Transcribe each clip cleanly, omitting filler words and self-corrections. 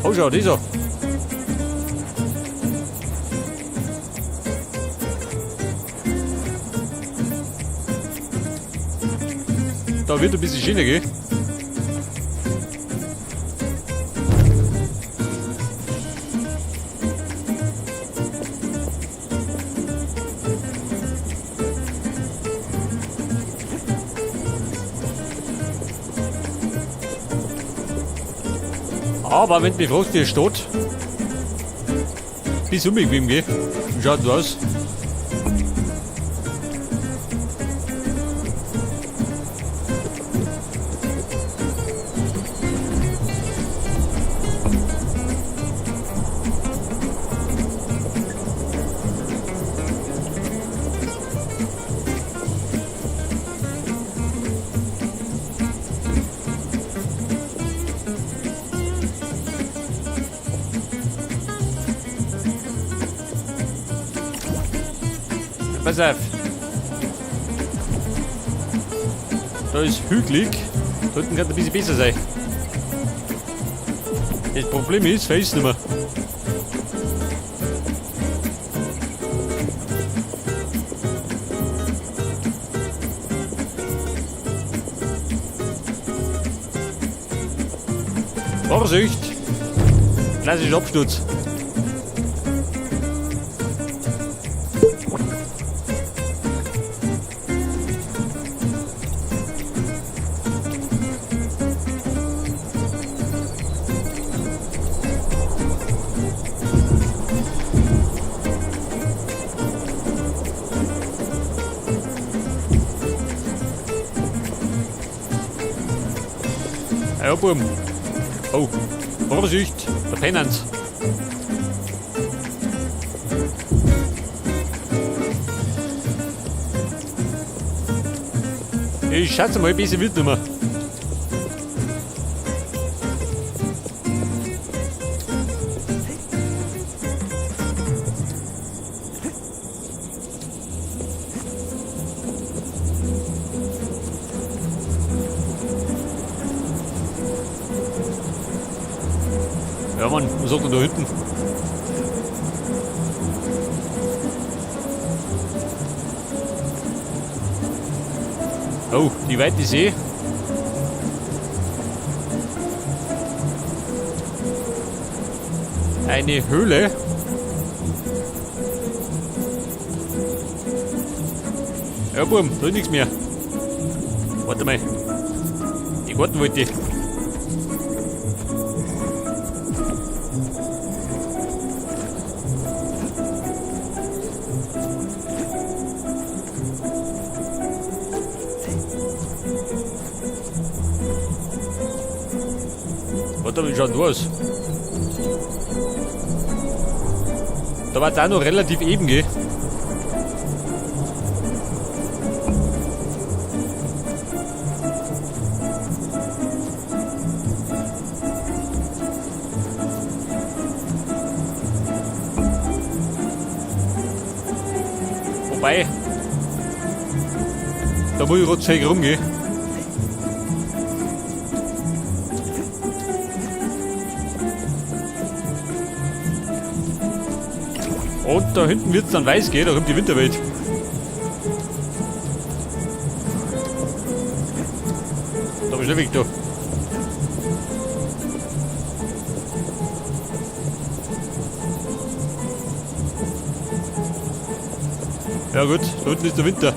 Oh, schau, dieser. Da wird ein bisschen Schiene, gell? Aber wenn du mich fragst, wie es steht, bis umgeblieben, gell? Wie schaut das aus? Pass auf. Da ist hügelig. Da hinten kann ein bisschen besser sein. Das Problem ist, weiß nicht mehr. Vorsicht! Klassischer Absturz. Ja, Buben. Oh, Vorsicht, der Pennant. Ich schätze mal, ein bisschen wild nicht mehr. Ja, Mann, was sagt man da hinten? Oh, die weite See. Eine Höhle. Ja, Buben, da ist nichts mehr. Warte mal. Die Garten wollte ich. Warte mal, wie schaut das aus? Da war es auch noch relativ eben, gell? Wobei, da muss ich gerade schräg rumgehen. Und da hinten wird es dann weiß gehen, da kommt die Winterwelt. Da bin ich weg, da. Ja gut, da unten ist der Winter.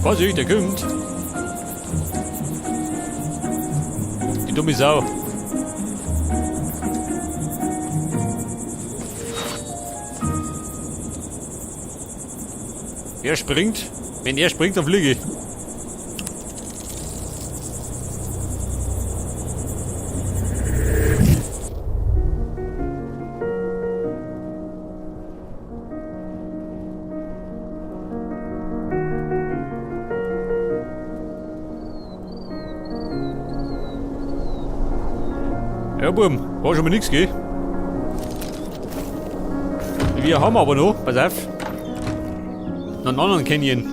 Vorsicht, der kommt. Die dumme Sau. Er springt. Wenn er springt, dann fliege ich. Ja, Buben, war schon mal nichts, gell? Wir haben aber noch, pass auf, noch einen anderen Canyon.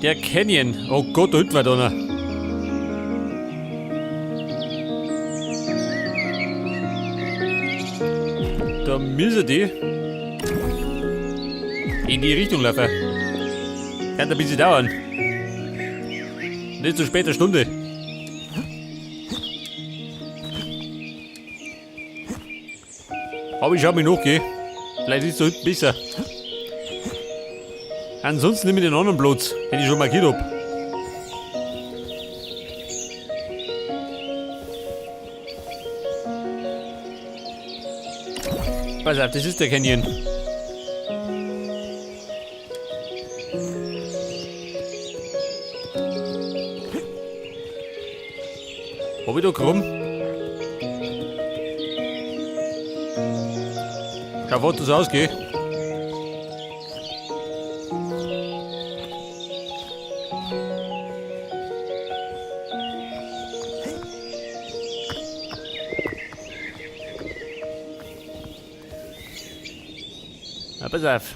Der Canyon. Oh Gott, da hinten war da einer. Da müssen die in die Richtung laufen. Kann ein bisschen dauern. Nicht zu später Stunde. Aber ich schau mich nachgehen. Vielleicht ist es da hinten besser. Ansonsten nehme ich den anderen Platz, den ich schon markiert habe. Pass auf, das ist der Canyon. Hab ich da krumm? Schau, was das ausgeht. Na, pass auf.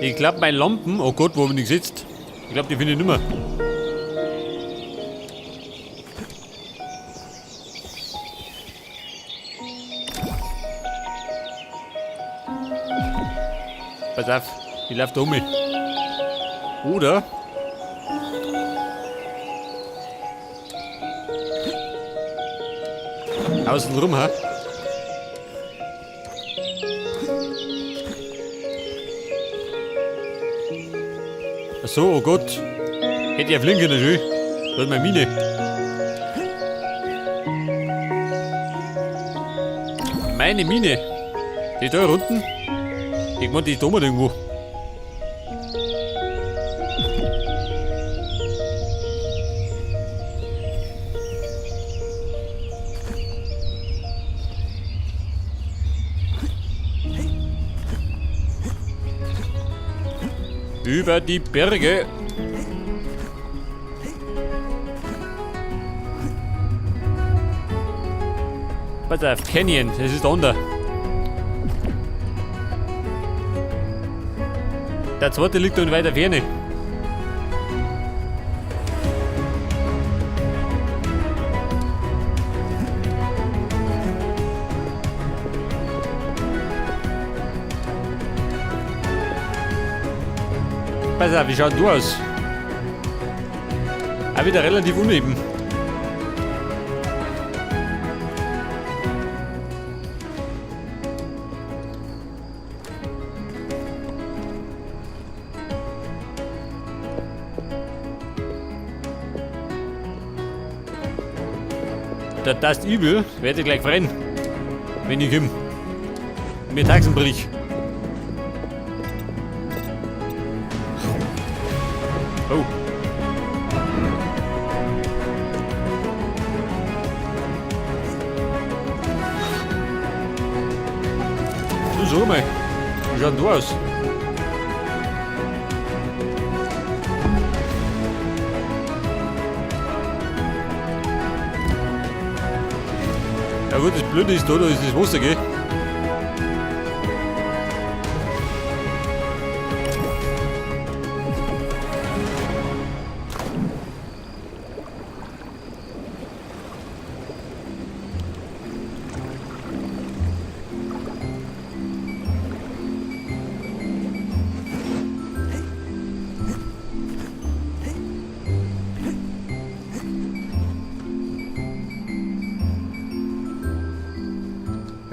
Ich glaube, meine Lampen, oh Gott, wo haben die gesetzt? Ich glaube, die finde ich nicht mehr. Pass auf, ich laufe da um mich. Oder? Außen rum, ha? Achso, oh Gott. Hätte ich ja fliegen können, schön. Da ist meine Mine. Meine Mine. Die da unten? Ich meine, die ist da mal irgendwo. Über die Berge. Pass auf, Canyon, das ist da unten. Der zweite liegt da in weiter Ferne. Pass auf, wie schaut du aus? Auch wieder relativ uneben. Das ist übel, werde ich gleich rennen, wenn ich komme. Mir Taxenbrich. Oh. Du so mal. Wie schaut du aus? Ja gut, das Blöde ist da ist das Wasser, gell?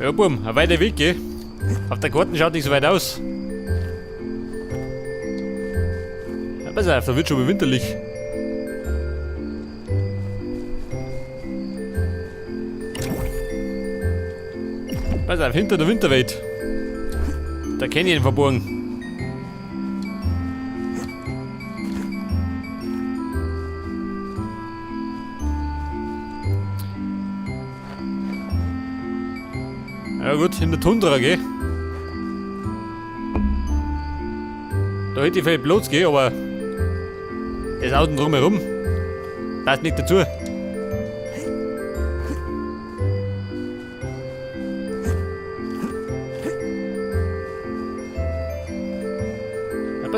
Ja, Bum, ein weiter Weg, gell? Auf der Karten schaut nicht so weit aus. Ja, pass auf, da wird schon mal winterlich. Pass auf, hinter der Winterwelt. Der Canyon verborgen. Ja gut, in der Tundra, gell? Da hätte ich viel Platz, gell, aber das Auto drumherum passt nicht dazu.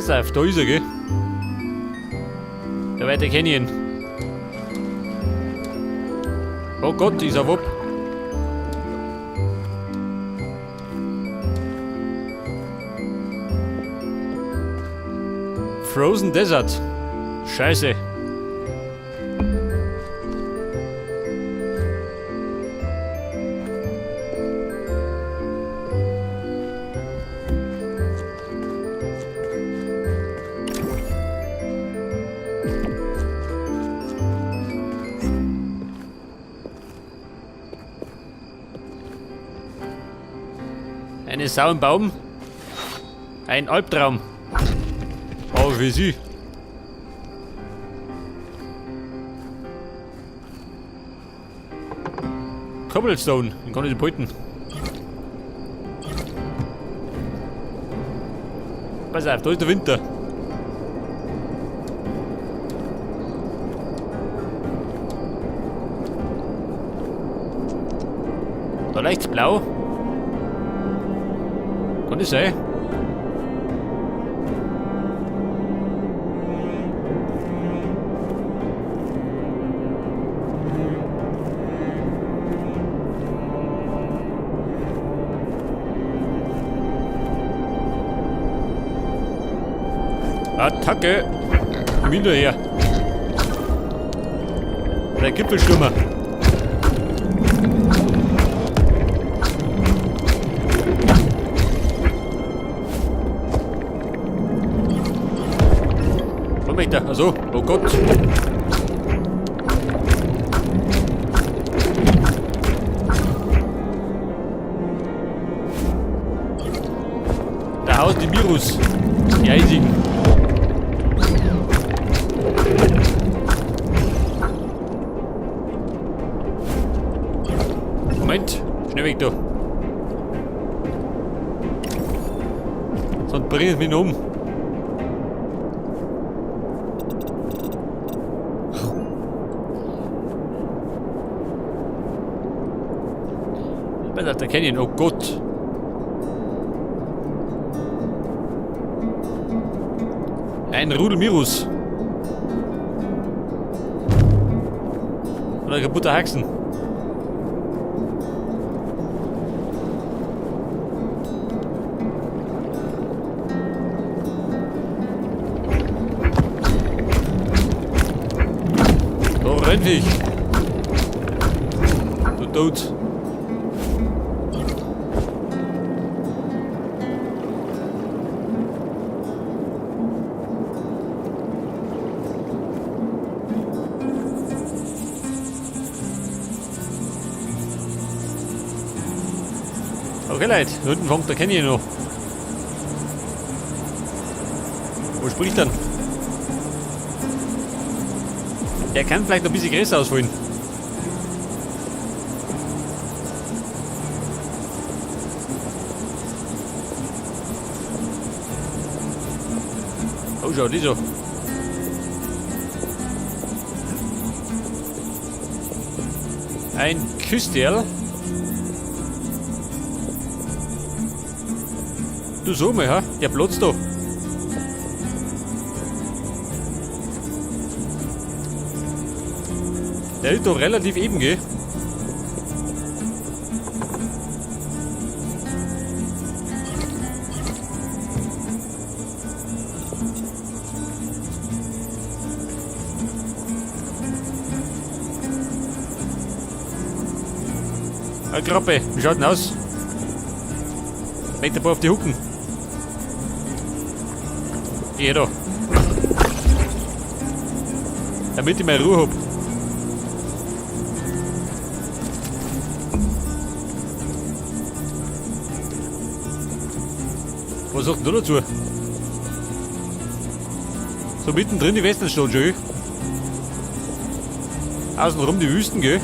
Pass auf, da ist er, gell? Der weite Canyon. Oh Gott, ist er wupp. Frozen Desert. Scheiße. Eine Sau im Baum. Ein Albtraum. Aber für sie. Cobblestone, den kann ich behalten. Pass auf, da ist der Winter. Da leucht's blau. Kann das sein? Attacke! Komm hinterher! Der Gipfelstürmer! Komm weg da! Also, oh Gott! Da haut die Virus! Die Eisigen! Moment, schnell weg da. Sonst bringt es mich um. Was hat der Canyon? Oh Gott. Ein Rudel Mirus. Oder kaputte Haxen. Rennviech! Du tot! Okay Leute, unten fängt der Canyon noch. Wo spricht dann? Der kann vielleicht noch ein bisschen größer ausholen. Oh, schau, die so. Ein Küsterl. Du so mal, ha? Der Platz da. Der ist doch relativ eben, gell? Eine Krabbe, wie schaut denn aus? Legt ein paar auf die Hucken. Geh da. Damit ich mal Ruhe hab. Was sagst du dazu? So mittendrin die Westernstadt, schön. Außenrum die Wüsten, gell?